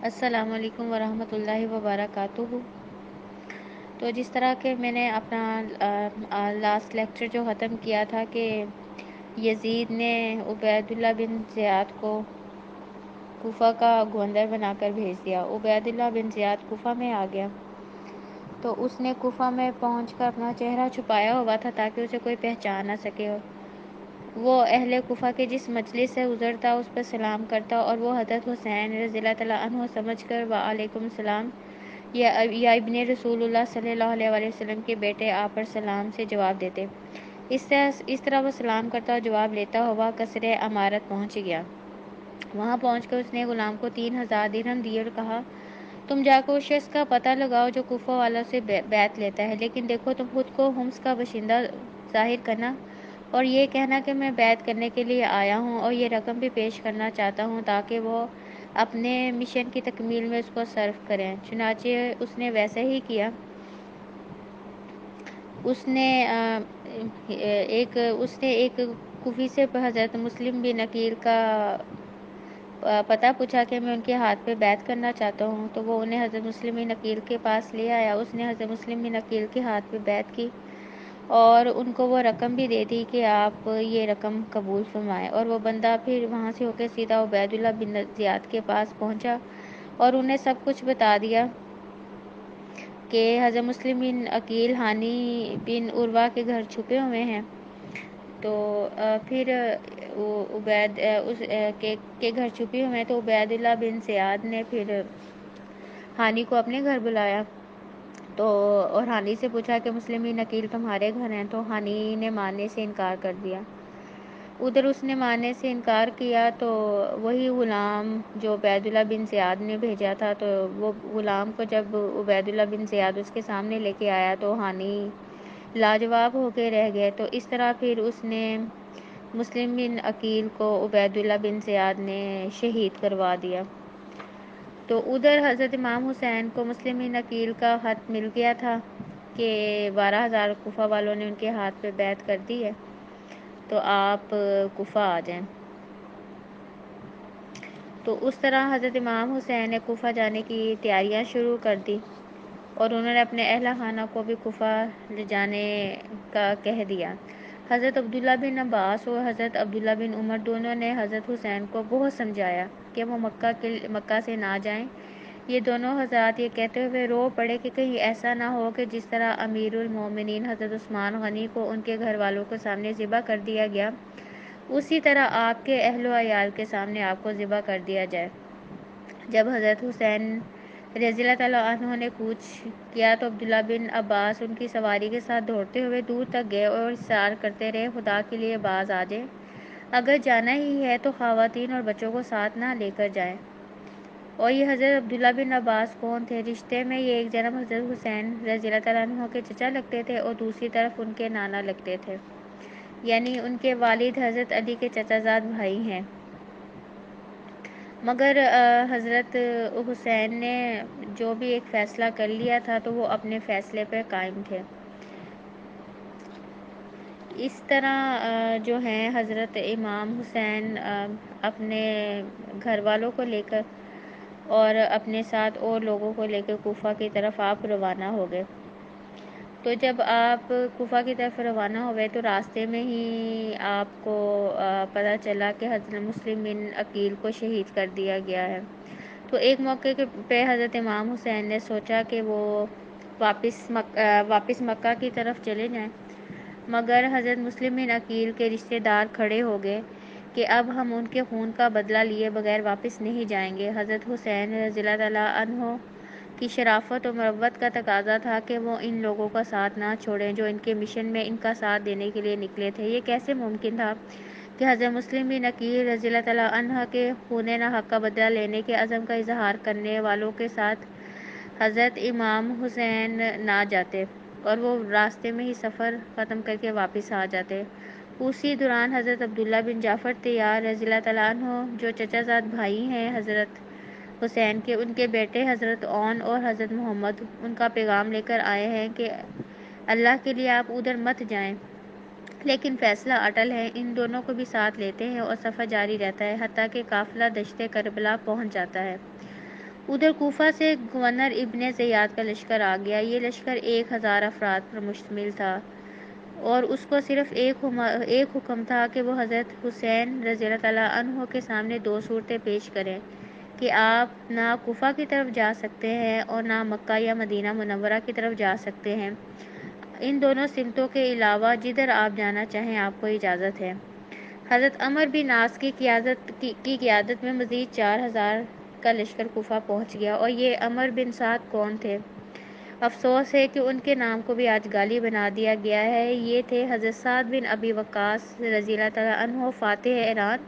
السلام علیکم ورحمۃ اللہ وبرکاتہ۔ تو جس طرح کہ میں نے اپنا لاسٹ لیکچر جو ختم کیا تھا کہ یزید نے عبید اللہ بن زیاد کو کوفہ کا گورنر بنا کر بھیج دیا۔ عبید اللہ بن زیاد کوفہ میں آ گیا تو اس نے کوفہ میں پہنچ کر اپنا چہرہ چھپایا ہوا تھا تاکہ اسے کوئی پہچان نہ سکے۔ وہ اہل کوفہ کے جس مجلس سے گزرتا اس پر سلام کرتا اور وہ حضرت حسین رضی اللہ تعالیٰ عنہ سمجھ کر وعلیکم السلام یا ابن رسول اللہ صلی اللہ علیہ وآلہ وسلم کے بیٹے آپ پر سلام سے جواب دیتے۔ اس طرح وہ سلام کرتا اور جواب لیتا ہوا قصر امارت پہنچ گیا۔ وہاں پہنچ کر اس نے غلام کو 3000 درہم دیے اور کہا تم جا کر اس شخص کا پتہ لگاؤ جو کوفہ والوں سے بیعت لیتا ہے، لیکن دیکھو تم خود کو حمص کا باشندہ ظاہر کرنا اور یہ کہنا کہ میں بیعت کرنے کے لیے آیا ہوں اور یہ رقم بھی پیش کرنا چاہتا ہوں تاکہ وہ اپنے مشن کی تکمیل میں اس کو صرف کریں۔ چنانچہ اس نے ویسا ہی کیا۔ اس نے ایک کوفی سے حضرت مسلم بن عقیل کا پتہ پوچھا کہ میں ان کے ہاتھ پہ بیعت کرنا چاہتا ہوں، تو وہ انہیں حضرت مسلم بن عقیل کے پاس لے آیا۔ اس نے حضرت مسلم بن عقیل کے ہاتھ پہ بیعت کی اور ان کو وہ رقم بھی دے دی کہ آپ یہ رقم قبول فرمائیں، اور وہ بندہ پھر وہاں سے ہو کے سیدھا عبید اللہ بن زیاد کے پاس پہنچا اور انہیں سب کچھ بتا دیا کہ حضرت مسلم بن عقیل ہانی بن عروہ کے گھر چھپے ہوئے ہیں۔ تو پھر عبید کے گھر چھپے ہوئے ہیں، تو عبید اللہ بن زیاد نے پھر ہانی کو اپنے گھر بلایا اور ہانی سے پوچھا کہ مسلم بن عقیل تمہارے گھر ہیں، تو ہانی نے ماننے سے انکار کر دیا۔ ادھر اس نے ماننے سے انکار کیا تو وہی غلام جو عبید اللہ بن زیاد نے بھیجا تھا، تو وہ غلام کو جب عبید اللہ بن زیاد اس کے سامنے لے کے آیا تو ہانی لاجواب ہو کے رہ گئے۔ تو اس طرح پھر اس نے مسلم بن عقیل کو عبید اللہ بن زیاد نے شہید کروا دیا۔ تو ادھر حضرت امام حسین کو مسلم بن عقیل کا خط مل گیا تھا کہ 12,000 کوفہ والوں نے ان کے ہاتھ پہ بیعت کر دی ہے، تو آپ کوفہ آ جائیں۔ تو اس طرح حضرت امام حسین نے کوفہ جانے کی تیاریاں شروع کر دی اور انہوں نے اپنے اہل خانہ کو بھی کوفہ لے جانے کا کہہ دیا۔ حضرت عبداللہ بن عباس اور حضرت عبداللہ بن عمر دونوں نے حضرت حسین کو بہت سمجھایا کہ وہ مکہ سے نہ جائیں۔ یہ دونوں حضرات یہ کہتے ہوئے رو پڑے کہ کہیں ایسا نہ ہو کہ جس طرح امیر المومنین حضرت عثمان غنی کو ان کے گھر والوں کے سامنے ذبح کر دیا گیا، اسی طرح آپ کے اہل و عیال کے سامنے آپ کو ذبح کر دیا جائے۔ جب حضرت حسین رضی اللہ تعالیٰ عنہ نے کوچ کیا تو عبداللہ بن عباس ان کی سواری کے ساتھ دوڑتے ہوئے دور تک گئے اور اصرار کرتے رہے خدا کے لیے باز آ جائیں، اگر جانا ہی ہے تو خواتین اور بچوں کو ساتھ نہ لے کر جائیں۔ اور یہ حضرت عبداللہ بن عباس کون تھے؟ رشتے میں یہ ایک جنب حضرت حسین رضی اللہ تعالیٰ عنہ کے چچا لگتے تھے اور دوسری طرف ان کے نانا لگتے تھے، یعنی ان کے والد حضرت علی کے چچا زاد بھائی ہیں۔ مگر حضرت حسین نے جو بھی ایک فیصلہ کر لیا تھا تو وہ اپنے فیصلے پر قائم تھے۔ اس طرح جو ہیں حضرت امام حسین اپنے گھر والوں کو لے کر اور اپنے ساتھ اور لوگوں کو لے کر کوفہ کی طرف آپ روانہ ہو گئے۔ تو جب آپ کوفہ کی طرف روانہ ہوئے تو راستے میں ہی آپ کو پتہ چلا کہ حضرت مسلم بن عقیل کو شہید کر دیا گیا ہے۔ تو ایک موقع پہ حضرت امام حسین نے سوچا کہ وہ واپس مکہ کی طرف چلے جائیں، مگر حضرت مسلم بن عقیل کے رشتہ دار کھڑے ہو گئے کہ اب ہم ان کے خون کا بدلہ لیے بغیر واپس نہیں جائیں گے۔ حضرت حسین رضی اللہ تعالیٰ عنہ کی شرافت اور مروت کا تقاضا تھا کہ وہ ان لوگوں کا ساتھ نہ چھوڑیں جو ان کے مشن میں ان کا ساتھ دینے کے لیے نکلے تھے۔ یہ کیسے ممکن تھا کہ حضرت مسلم بن عقیل رضی اللہ تعالیٰ عنہ کے خون ناحق کا بدلہ لینے کے عزم کا اظہار کرنے والوں کے ساتھ حضرت امام حسین نہ جاتے اور وہ راستے میں ہی سفر ختم کر کے واپس آ جاتے۔ اسی دوران حضرت عبداللہ بن جعفر طیار رضی اللہ تعالیٰ عنہ جو چچا زاد بھائی ہیں حضرت حسین کے، ان کے بیٹے حضرت اون اور حضرت محمد ان کا پیغام لے کر آئے ہیں کہ اللہ کے لیے آپ ادھر مت جائیں، لیکن فیصلہ اٹل ہے۔ ان دونوں کو بھی ساتھ لیتے ہیں اور سفر جاری رہتا ہے حتیٰ کہ قافلہ دشت کربلا پہنچ جاتا ہے۔ ادھر کوفہ سے گورنر ابن زیاد کا لشکر آ گیا۔ یہ لشکر 1000 افراد پر مشتمل تھا اور اس کو صرف ایک حکم تھا کہ وہ حضرت حسین رضی اللہ تعالیٰ عنہ کے سامنے 2 صورتیں پیش کریں کہ آپ نہ کوفہ کی طرف جا سکتے ہیں اور نہ مکہ یا مدینہ منورہ کی طرف جا سکتے ہیں۔ ان دونوں سمتوں کے علاوہ جدھر آپ جانا چاہیں آپ کو اجازت ہے۔ حضرت عمر بن عاص کی قیادت میں مزید 4000 کا لشکر کوفہ پہنچ گیا۔ اور یہ عمر بن سعد کون تھے؟ افسوس ہے کہ ان کے نام کو بھی آج گالی بنا دیا گیا ہے۔ یہ تھے حضرت سعد بن ابی وقاص رضی اللہ تعالیٰ عنہ، فاتح ایران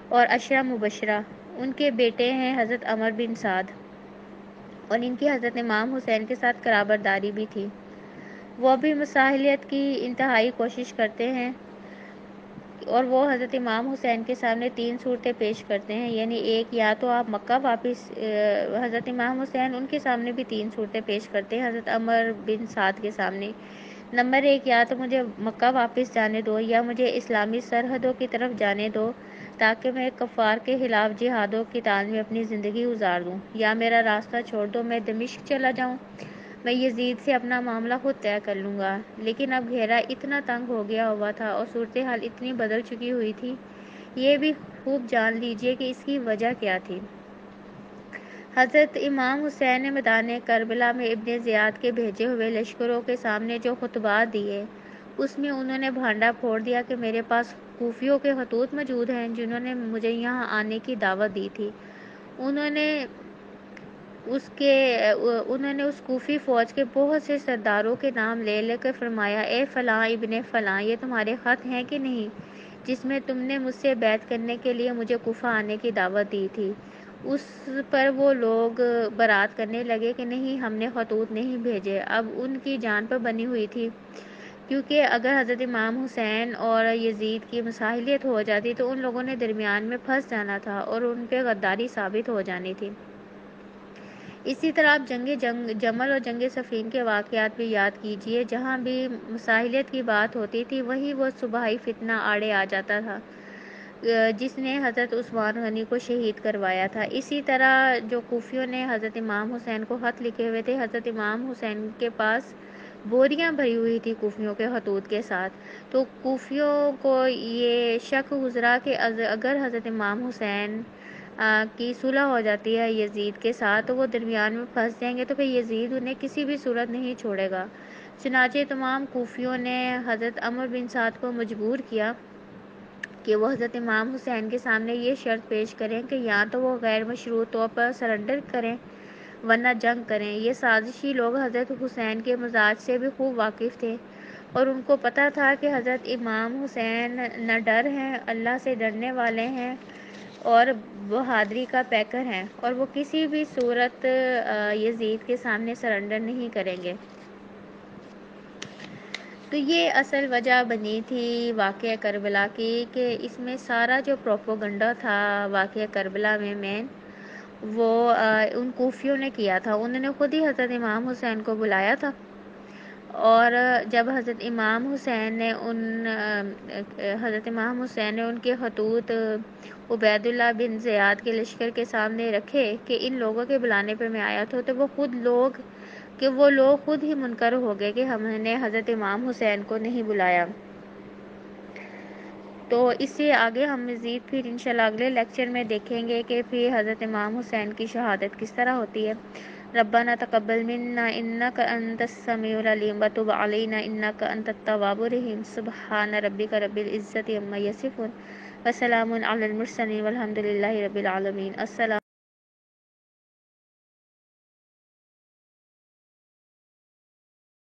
اور عشرہ مبشرہ۔ ان کے بیٹے ہیں حضرت عمر بن سعد اور ان کی حضرت امام حسین کے ساتھ قرابتداری بھی تھی۔ وہ بھی مصالحت کی انتہائی کوشش کرتے ہیں اور وہ حضرت امام حسین کے سامنے 3 صورتیں پیش کرتے ہیں، یعنی ایک، یا تو آپ مکہ واپس، حضرت امام حسین ان کے سامنے بھی 3 صورتیں پیش کرتے ہیں حضرت عمر بن سعد کے سامنے۔ نمبر 1، یا تو مجھے مکہ واپس جانے دو یا مجھے اسلامی سرحدوں کی طرف جانے دو تاکہ میں کفار کے خلاف جہاد و قتال میں اپنی زندگی گزار دوں، یا میرا راستہ چھوڑ دو، میں دمشق چلا جاؤں، میں یزید سے اپنا معاملہ خود طے کر لوں گا۔ لیکن اب گھیرا اتنا تنگ ہو گیا ہوا تھا اور صورتحال اتنی بدل چکی ہوئی تھی، یہ بھی خوب جان لیجئے کہ اس کی وجہ کیا تھی۔ حضرت امام حسین نے میدان کربلا میں ابن زیاد کے بھیجے ہوئے لشکروں کے سامنے جو خطبات دیے، اس میں انہوں نے بھانڈا پھوڑ دیا کہ میرے پاس کوفیوں کے خطوط موجود ہیں جنہوں نے مجھے یہاں آنے کی دعوت دی تھی۔ انہوں نے اس کوفی فوج کے بہت سے سرداروں کے نام لے لے کر فرمایا، اے فلاں ابن فلاں، یہ تمہارے خط ہیں کہ نہیں جس میں تم نے مجھ سے بیعت کرنے کے لیے مجھے کوفہ آنے کی دعوت دی تھی؟ اس پر وہ لوگ برات کرنے لگے کہ نہیں، ہم نے خطوط نہیں بھیجے۔ اب ان کی جان پر بنی ہوئی تھی، کیونکہ اگر حضرت امام حسین اور یزید کی مصالحت ہو جاتی تو ان لوگوں نے درمیان میں پھنس جانا تھا اور ان پہ غداری ثابت ہو جانی تھی۔ اسی طرح آپ جنگ جمل اور جنگ صفین کے واقعات بھی یاد کیجئے، جہاں بھی مصالحت کی بات ہوتی تھی وہیں وہ صوبائی فتنہ آڑے آ جاتا تھا جس نے حضرت عثمان غنی کو شہید کروایا تھا۔ اسی طرح جو کوفیوں نے حضرت امام حسین کو خط لکھے ہوئے تھے، حضرت امام حسین کے پاس بوریاں بھری ہوئی تھی کوفیوں کے خطوط کے ساتھ، تو کوفیوں کو یہ شک گزرا کہ اگر حضرت امام حسین کی صلح ہو جاتی ہے یزید کے ساتھ تو وہ درمیان میں پھنس جائیں گے، تو پھر یزید انہیں کسی بھی صورت نہیں چھوڑے گا۔ چنانچہ تمام کوفیوں نے حضرت عمر بن سعد کو مجبور کیا کہ وہ حضرت امام حسین کے سامنے یہ شرط پیش کریں کہ یا تو وہ غیر مشروط طور پر سرنڈر کریں ورنہ جنگ کریں۔ یہ سازشی لوگ حضرت حسین کے مزاج سے بھی خوب واقف تھے اور ان کو پتہ تھا کہ حضرت امام حسین نہ ڈر ہیں، اللہ سے ڈرنے والے ہیں اور بہادری کا پیکر ہیں، اور وہ کسی بھی صورت یزید کے سامنے سرنڈر نہیں کریں گے۔ تو یہ اصل وجہ بنی تھی واقعہ کربلا کی کہ اس میں سارا جو پروپوگنڈا تھا واقعہ کربلا میں مین، وہ ان کوفیوں نے کیا تھا۔ انہوں نے خود ہی حضرت امام حسین کو بلایا تھا اور جب حضرت امام حسین نے ان کے خطوط عبید اللہ بن زیاد کے لشکر کے سامنے رکھے کہ ان لوگوں کے بلانے پہ میں آیا تھا، تو وہ لوگ خود ہی منکر ہو گئے کہ ہم نے حضرت امام حسین کو نہیں بلایا۔ تو اس سے آگے ہم مزید پھر انشاءاللہ اگلے لیکچر میں دیکھیں گے کہ پھر حضرت امام حسین کی شہادت کس طرح ہوتی ہے۔ ربنا تقبل منا انک انت السمیع العلیم وتب علینا انک انت التواب الرحیم۔ سبحان ربک رب العزت عما یصفون وسلام علی المرسلین والحمد للہ رب العالمین۔ السلام